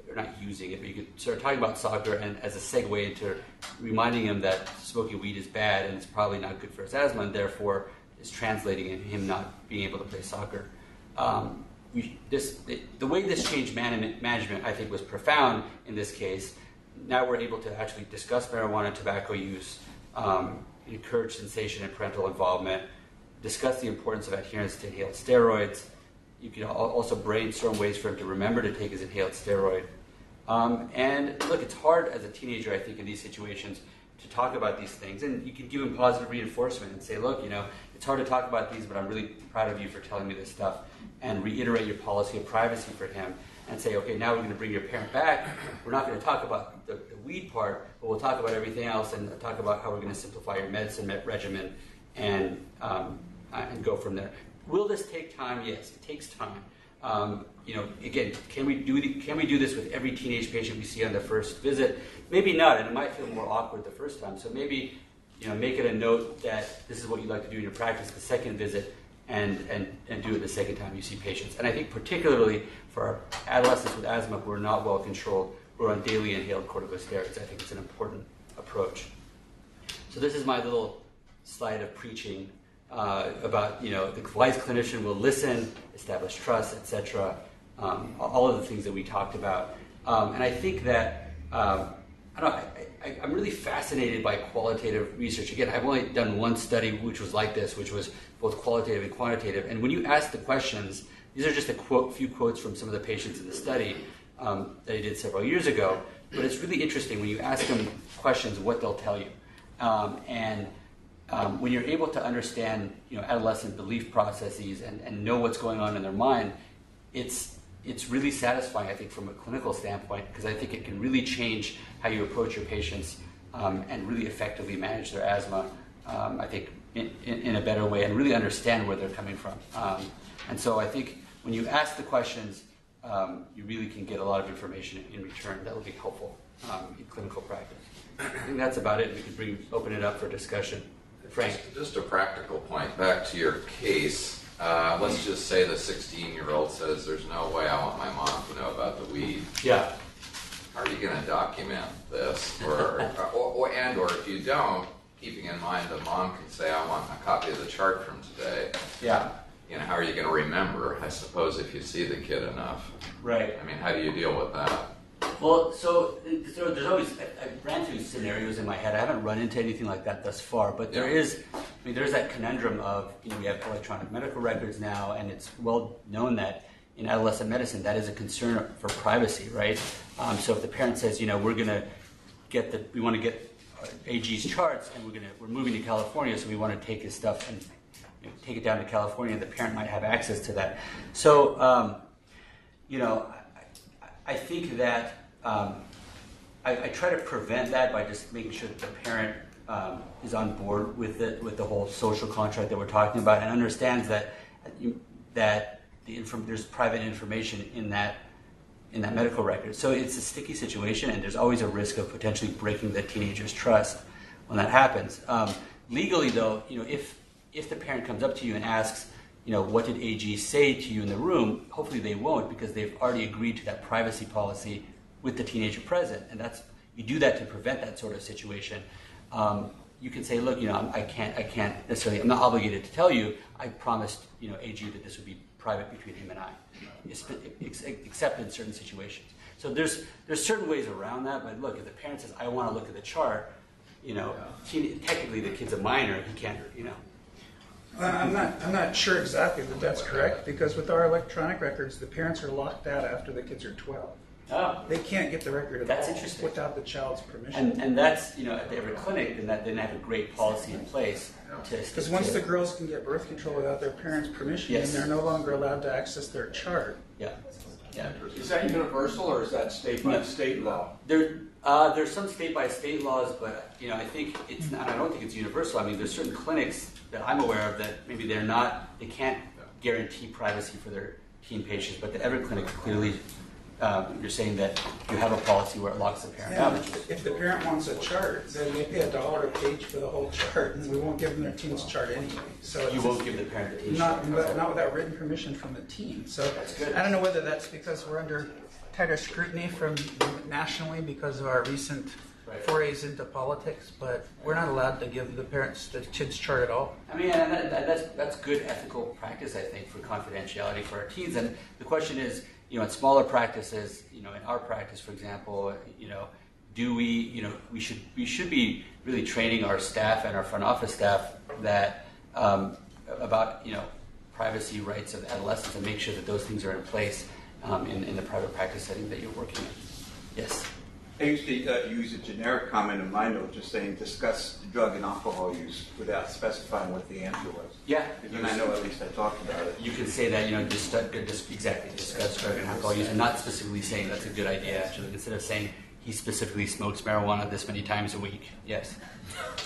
or not using it, but you could start talking about soccer and as a segue into reminding him that smoking weed is bad and it's probably not good for his asthma, and therefore is translating in him not being able to play soccer. The way this changed management, I think, was profound in this case. Now we're able to actually discuss marijuana and tobacco use, encourage cessation and parental involvement, discuss the importance of adherence to inhaled steroids. You can also brainstorm ways for him to remember to take his inhaled steroid. And look, it's hard as a teenager, I think, in these situations to talk about these things. And you can give him positive reinforcement and say, look, it's hard to talk about these, but I'm really proud of you for telling me this stuff. And reiterate your policy of privacy for him. And say, okay, now we're going to bring your parent back. We're not going to talk about the weed part, but we'll talk about everything else and talk about how we're going to simplify your medicine regimen and go from there. Will this take time? Yes, it takes time. Again, can we do this with every teenage patient we see on the first visit? Maybe not, and it might feel more awkward the first time. So maybe make it a note that this is what you'd like to do in your practice the second visit, and do it the second time you see patients. And I think particularly for our adolescents with asthma who are not well controlled, who are on daily inhaled corticosteroids, I think it's an important approach. So this is my little slide of preaching about, the wise clinician will listen, establish trust, etc. All of the things that we talked about. And I think that, I'm really fascinated by qualitative research. Again, I've only done one study which was like this, which was both qualitative and quantitative. And when you ask the questions, these are just a few quotes from some of the patients in the study that I did several years ago. But it's really interesting when you ask them questions, what they'll tell you. When you're able to understand, adolescent belief processes and know what's going on in their mind, it's really satisfying, I think, from a clinical standpoint, because I think it can really change how you approach your patients and really effectively manage their asthma, I think, in a better way, and really understand where they're coming from. And so I think when you ask the questions, you really can get a lot of information in return that will be helpful in clinical practice. I think that's about it. We can open it up for discussion. Frank. Just a practical point. Back to your case. Let's just say the 16-year-old says, there's no way I want my mom to know about the weed. Yeah. How are you going to document this? Or if you don't, keeping in mind the mom can say, I want a copy of the chart from today. Yeah. How are you going to remember, I suppose, if you see the kid enough? Right. How do you deal with that? Well, so there's always, I ran through scenarios in my head. I haven't run into anything like that thus far, but there's that conundrum of, we have electronic medical records now, and it's well known that in adolescent medicine, that is a concern for privacy, right? So if the parent says, we want to get AG's charts, and we're moving to California, so we want to take his stuff and take it down to California, the parent might have access to that. So, I think that I try to prevent that by just making sure that the parent is on board with the whole social contract that we're talking about, and understands that there's private information in that medical record. So it's a sticky situation, and there's always a risk of potentially breaking the teenager's trust when that happens. Legally, though, if the parent comes up to you and asks, what did AG say to you in the room? Hopefully they won't, because they've already agreed to that privacy policy with the teenager present, and you do that to prevent that sort of situation. You can say, look, I can't necessarily, I'm not obligated to tell you. I promised, AG that this would be private between him and I, except in certain situations. So there's certain ways around that, but look, if the parent says, I want to look at the chart, technically the kid's a minor, he can't, I'm not sure exactly that that's correct, because with our electronic records, the parents are locked out after the kids are 12. Oh. They can't get the record at That's all interesting. without the child's permission. And that's, at every clinic, then they have a great policy in place. Because once the girls can get birth control without their parents' permission, Yes. then they're no longer allowed to access their chart. Yeah. Is that universal, or is that state by state law? There's some state-by-state laws, but I think it's not. I don't think it's universal. There's certain clinics that I'm aware of that maybe they can't guarantee privacy for their teen patients, but the Everett clinic clearly you're saying that you have a policy where it locks the parent out. If the parent wants a chart, then they pay $1 a page for the whole chart, and we won't give them their teen's chart anyway. So You won't give the parent the teen not chart. not without written permission from the teen. So good. I don't know whether that's because we're under tighter scrutiny from nationally because of our recent forays into politics, but we're not allowed to give the parents the kid's chart at all. I mean, and that's good ethical practice, I think, for confidentiality for our teens. And the question is, in smaller practices, in our practice, for example, do we, we should be really training our staff and our front office staff that about, privacy rights of adolescents and make sure that those things are in place in the private practice setting that you're working in. Yes. I used to use a generic comment in my note just saying discuss drug and alcohol use without specifying what the answer was. Yeah. And I know at least I talked about it. You can say that, discuss drug and alcohol use, and not specifically saying that's a good idea, actually. Instead of saying he specifically smokes marijuana this many times a week. Yes.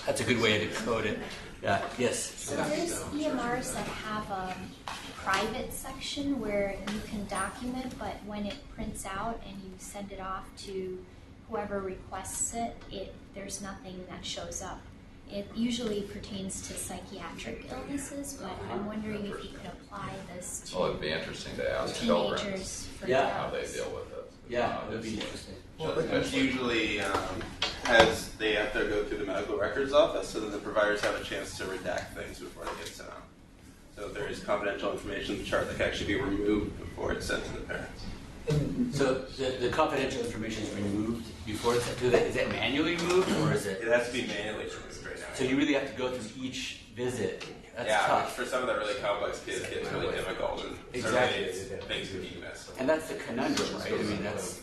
That's a good way to decode it. Yeah. Yes. So there's EMRs that have a private section where you can document, but when it prints out and you send it off to whoever requests it, there's nothing that shows up. It usually pertains to psychiatric illnesses, but I'm wondering if you could apply this to Well, it'd be interesting to ask children teenagers for how drugs. they deal with it. Yeah, it would be interesting. It's usually has they have to go through the medical records office, so then the providers have a chance to redact things before they get sent out. So if there is confidential information in the chart that can actually be removed before it's sent to the parents. So the confidential information is removed before it's is that manually removed or is it? It has to be manually removed right now. So you really have to go through each visit. That's yeah, tough. for some of the really complex kids, it gets really difficult and Exactly. things can be missed. And that's the conundrum, right? I mean, that's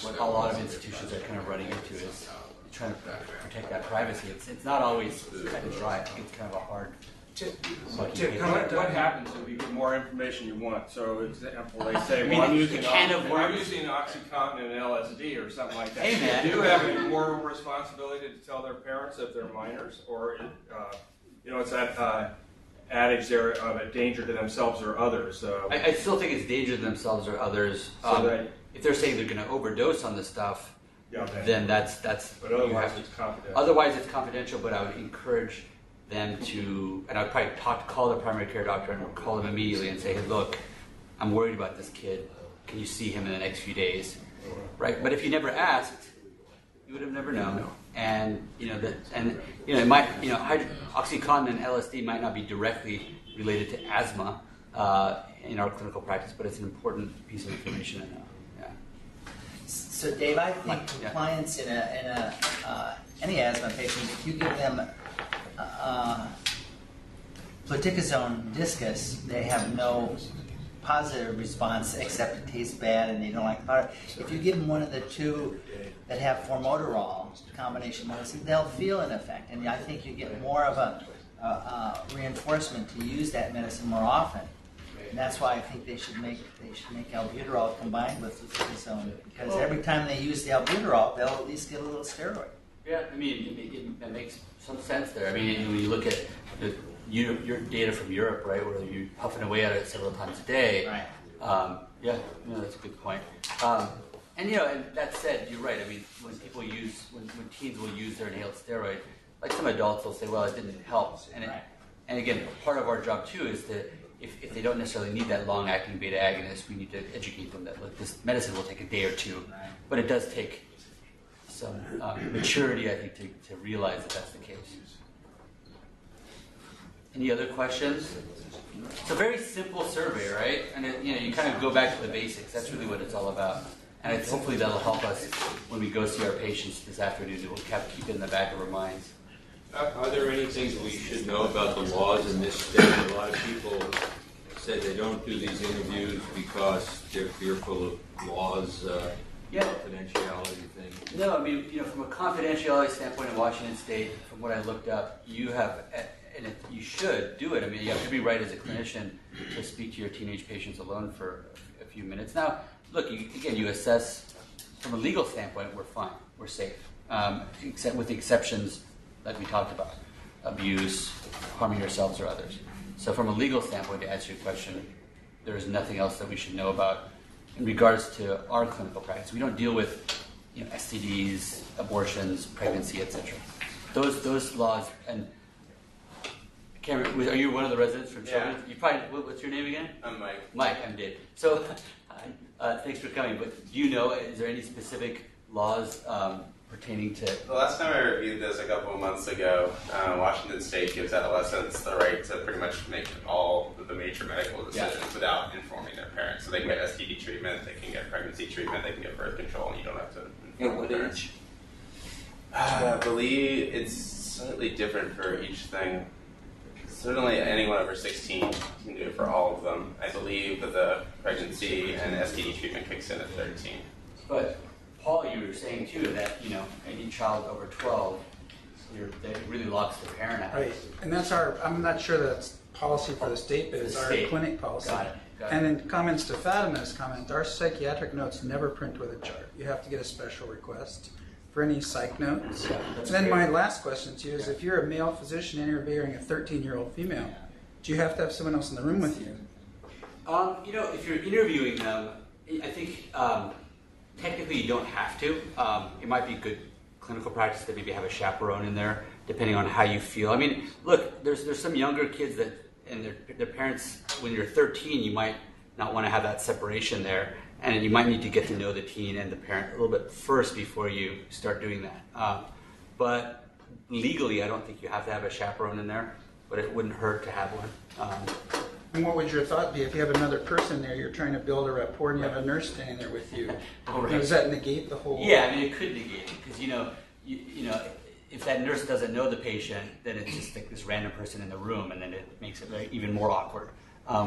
what a lot of institutions are kind of running into is trying to protect that privacy. It's not always cut and dry. I think it's kind of a hard. What happens if you get more information you want? So, example, they say, mean, well, I'm the using can of worms. OxyContin and LSD or something like that. Hey, man. Do you have any moral responsibility to tell their parents if they're minors, or it's that adage there of a danger to themselves or others? I still think it's danger to themselves or others. If they're saying they're going to overdose on the stuff, then that's. But otherwise, it's confidential. Otherwise, it's confidential. But I would encourage them to, and I'd probably call the primary care doctor and call them immediately and say, hey, look, I'm worried about this kid. Can you see him in the next few days? Right? But if you never asked, you would have never known. And it might, OxyContin and LSD might not be directly related to asthma in our clinical practice, but it's an important piece of information to know. Yeah. So, Dave, I think compliance in any asthma patient, if you give them fluticasone discus, they have no positive response except it tastes bad and they don't like the product. If you give them one of the two that have formoterol combination medicine, they'll feel an effect, and I think you get more of a reinforcement to use that medicine more often. And that's why I think they should make albuterol combined with fluticasone, because every time they use the albuterol, they'll at least get a little steroid. Yeah, I mean, it makes some sense there. I mean, when you look at your data from Europe, right, where you're puffing away at it several times a day. Right. That's a good point. And that said, you're right. I mean, when teens will use their inhaled steroid, like some adults will say, well, it didn't help. And again, part of our job too is to, if they don't necessarily need that long-acting beta agonist, we need to educate them that look, this medicine will take a day or two, but it does take some maturity, I think, to realize that that's the case. Any other questions? It's a very simple survey, right? And you kind of go back to the basics. That's really what it's all about. And hopefully that'll help us when we go see our patients this afternoon. We'll keep it in the back of our minds. Are there any things we should know about the laws in this state? A lot of people said they don't do these interviews because they're fearful of laws, confidentiality thing. No, I mean, from a confidentiality standpoint in Washington State, from what I looked up, you have, and you should do it. I mean, you have every right as a clinician to speak to your teenage patients alone for a few minutes. Now, look, you assess from a legal standpoint, we're fine, we're safe, except with the exceptions that we talked about, abuse, harming yourselves or others. So from a legal standpoint, to answer your question, there is nothing else that we should know about in regards to our clinical practice. We don't deal with STDs, abortions, pregnancy, etc. Those laws, and Cameron, are you one of the residents from Children's? Yeah. You probably, what's your name again? I'm Mike. Mike, I'm Dave. So, thanks for coming. But do you know, is there any specific laws pertaining to? The last time I reviewed this a couple of months ago, Washington State gives adolescents the right to pretty much make all of the major medical decisions without informing their parents. So they can get STD treatment, they can get pregnancy treatment, they can get birth control, and you don't have to inform What their parents. age? I believe it's slightly different for each thing. Certainly anyone over 16 can do it for all of them. I believe that the pregnancy and STD treatment kicks in at 13. But Paul, you were saying too that any child over 12, that really locks the parent out. Right, and that's I'm not sure that's policy for the state, but it's our clinic policy. Got it. And in comments to Fatima's comment, our psychiatric notes never print with a chart. You have to get a special request for any psych notes. Yeah, And then my last question to you is, if you're a male physician interviewing a 13-year-old female, do you have to have someone else in the room with you? If you're interviewing them, I think technically you don't have to. It might be good clinical practice to maybe have a chaperone in there, depending on how you feel. I mean, look, there's some younger kids that, and their parents, when you're 13, you might not want to have that separation there, and you might need to get to know the teen and the parent a little bit first before you start doing that. But legally, I don't think you have to have a chaperone in there, but it wouldn't hurt to have one. And what would your thought be if you have another person there, you're trying to build a rapport, and you have a nurse standing there with you? Right. Does that negate the whole? Yeah, I mean, it could negate it, because if that nurse doesn't know the patient, then it's just like this random person in the room, and then it makes it even more awkward,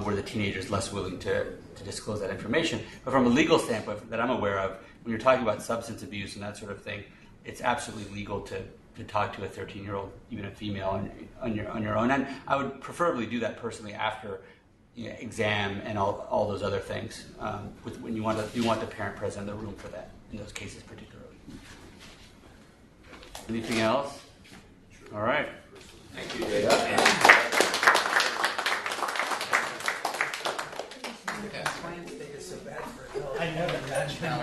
where the teenager is less willing to disclose that information. But from a legal standpoint that I'm aware of, when you're talking about substance abuse and that sort of thing, it's absolutely legal to talk to a 13-year-old, even a female, on your own. And I would preferably do that personally after exam and all those other things. When you want the parent present in the room for that, in those cases particularly. Anything else? All right. Thank you, Dave. I never imagined how